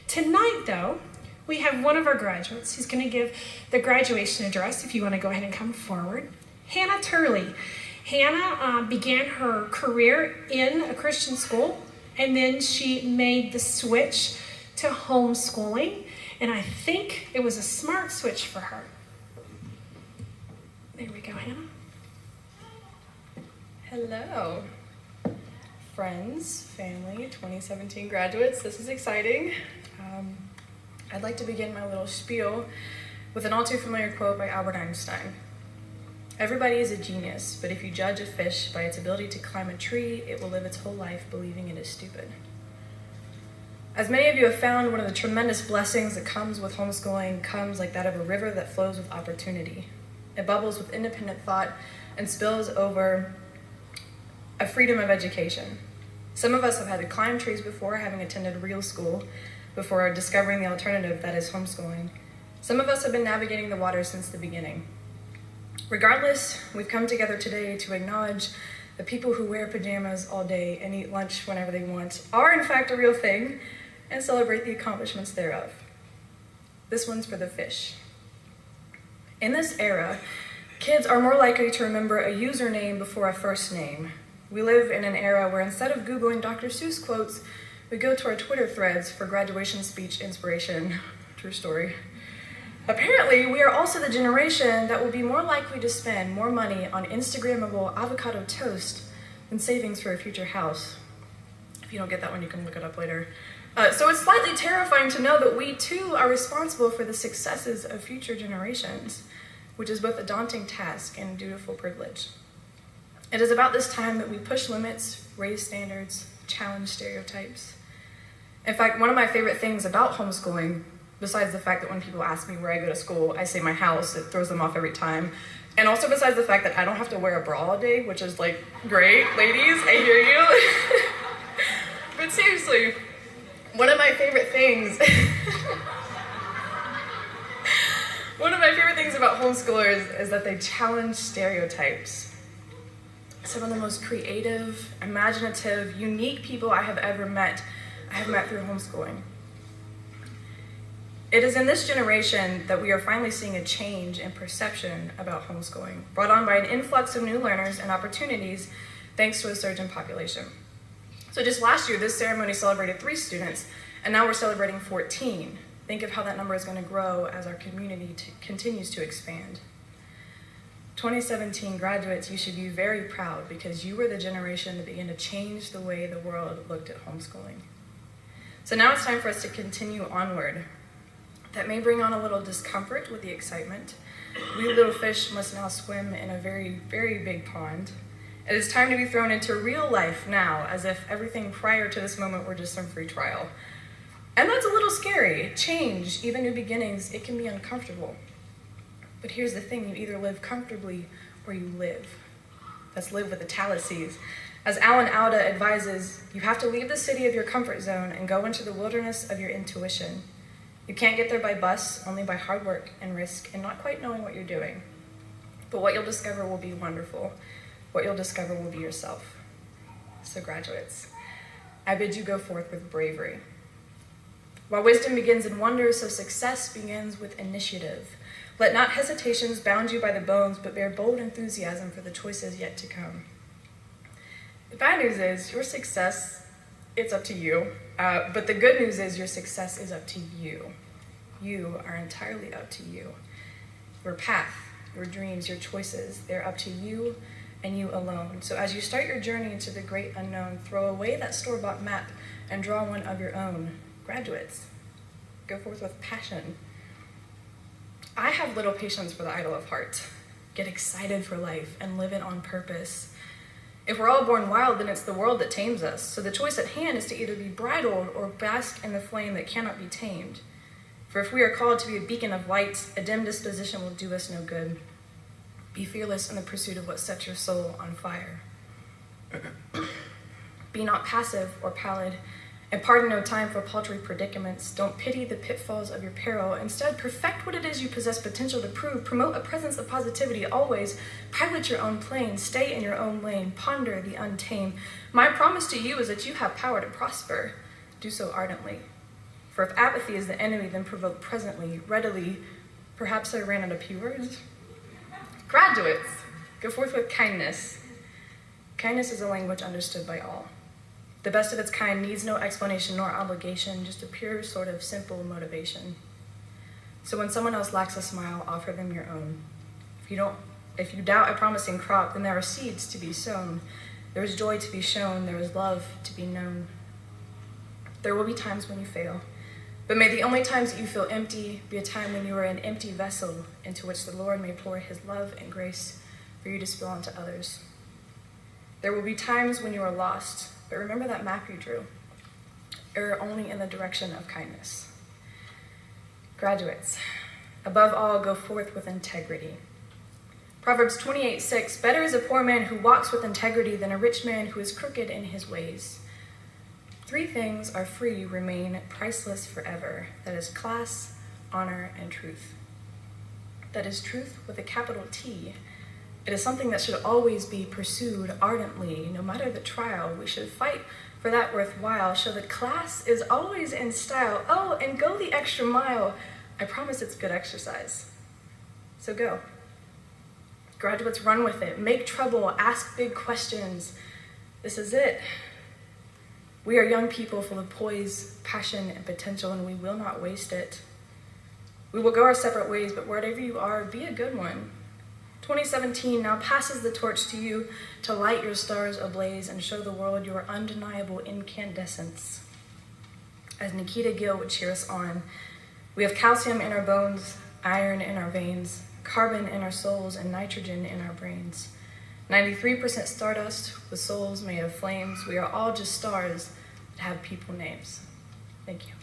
Tonight, though, we have one of our graduates who's going to give the graduation address, if you want to go ahead and come forward. Hannah Turley. Hannah began her career in a Christian school, and then she made the switch to homeschooling, and I think it was a smart switch for her. There we go, Hannah. Hello, friends, family, 2017 graduates. This is exciting. I'd like to begin my little spiel with an all too familiar quote by Albert Einstein. Everybody is a genius, but if you judge a fish by its ability to climb a tree, it will live its whole life believing it is stupid. As many of you have found, one of the tremendous blessings that comes with homeschooling comes like that of a river that flows with opportunity. It bubbles with independent thought and spills over a freedom of education. Some of us have had to climb trees before, having attended real school, before discovering the alternative that is homeschooling. Some of us have been navigating the waters since the beginning. Regardless, we've come together today to acknowledge that people who wear pajamas all day and eat lunch whenever they want are in fact a real thing, and celebrate the accomplishments thereof. This one's for the fish. In this era, kids are more likely to remember a username before a first name. We live in an era where instead of Googling Dr. Seuss quotes, we go to our Twitter threads for graduation speech inspiration. True story. Apparently, we are also the generation that will be more likely to spend more money on Instagrammable avocado toast than savings for a future house. If you don't get that one, you can look it up later. So it's slightly terrifying to know that we too are responsible for the successes of future generations, which is both a daunting task and a dutiful privilege. It is about this time that we push limits, raise standards, challenge stereotypes. In fact, one of my favorite things about homeschooling, besides the fact that when people ask me where I go to school, I say my house, it throws them off every time. And also besides the fact that I don't have to wear a bra all day, which is like, great, ladies, I hear you. But seriously, one of my favorite things about homeschoolers is that they challenge stereotypes. Some of the most creative, imaginative, unique people I have met through homeschooling. It is in this generation that we are finally seeing a change in perception about homeschooling, brought on by an influx of new learners and opportunities thanks to a surge in population. So just last year, this ceremony celebrated 3 students, and now we're celebrating 14. Think of how that number is going to grow as our community continues to expand. 2017 graduates, you should be very proud because you were the generation that began to change the way the world looked at homeschooling. So now it's time for us to continue onward. That may bring on a little discomfort with the excitement. We little fish must now swim in a very, very big pond. It is time to be thrown into real life now, as if everything prior to this moment were just some free trial. And that's a little scary. Change, even new beginnings, it can be uncomfortable. But here's the thing, you either live comfortably or you live. That's live with the Talieses. As Alan Alda advises, you have to leave the city of your comfort zone and go into the wilderness of your intuition. You can't get there by bus, only by hard work and risk and not quite knowing what you're doing. But what you'll discover will be wonderful. What you'll discover will be yourself. So graduates, I bid you go forth with bravery. While wisdom begins in wonder, so success begins with initiative. Let not hesitations bound you by the bones, but bear bold enthusiasm for the choices yet to come. The bad news is your success, it's up to you. But the good news is your success is up to you. You are entirely up to you. Your path, your dreams, your choices, they're up to you and you alone. So as you start your journey into the great unknown, throw away that store-bought map and draw one of your own. Graduates, go forth with passion. I have little patience for the idle of heart. Get excited for life and live it on purpose. If we're all born wild, then it's the world that tames us. So the choice at hand is to either be bridled or bask in the flame that cannot be tamed. For if we are called to be a beacon of light, a dim disposition will do us no good. Be fearless in the pursuit of what sets your soul on fire. Be not passive or pallid, and pardon no time for paltry predicaments. Don't pity the pitfalls of your peril. Instead, perfect what it is you possess potential to prove. Promote a presence of positivity always. Pilot your own plane. Stay in your own lane. Ponder the untamed. My promise to you is that you have power to prosper. Do so ardently. For if apathy is the enemy, then provoke presently, readily. Perhaps I ran out of few words. Graduates, go forth with kindness. Kindness is a language understood by all. The best of its kind needs no explanation nor obligation, just a pure sort of simple motivation. So when someone else lacks a smile, offer them your own. If you doubt a promising crop, then there are seeds to be sown. There is joy to be shown. There is love to be known. There will be times when you fail, but may the only times that you feel empty be a time when you are an empty vessel into which the Lord may pour his love and grace for you to spill onto others. There will be times when you are lost, but remember that map you drew. Err only in the direction of kindness. Graduates, above all, go forth with integrity. Proverbs 28:6, better is a poor man who walks with integrity than a rich man who is crooked in his ways. 3 things are free, remain priceless forever. That is class, honor, and truth. That is truth with a capital T. It is something that should always be pursued ardently, no matter the trial. We should fight for that worthwhile. Show that class is always in style. Oh, and go the extra mile. I promise it's good exercise. So go. Graduates, run with it. Make trouble. Ask big questions. This is it. We are young people full of poise, passion, and potential, and we will not waste it. We will go our separate ways, but wherever you are, be a good one. 2017 now passes the torch to you to light your stars ablaze and show the world your undeniable incandescence. As Nikita Gill would cheer us on, we have calcium in our bones, iron in our veins, carbon in our souls, and nitrogen in our brains. 93% stardust with souls made of flames. We are all just stars that have people names. Thank you.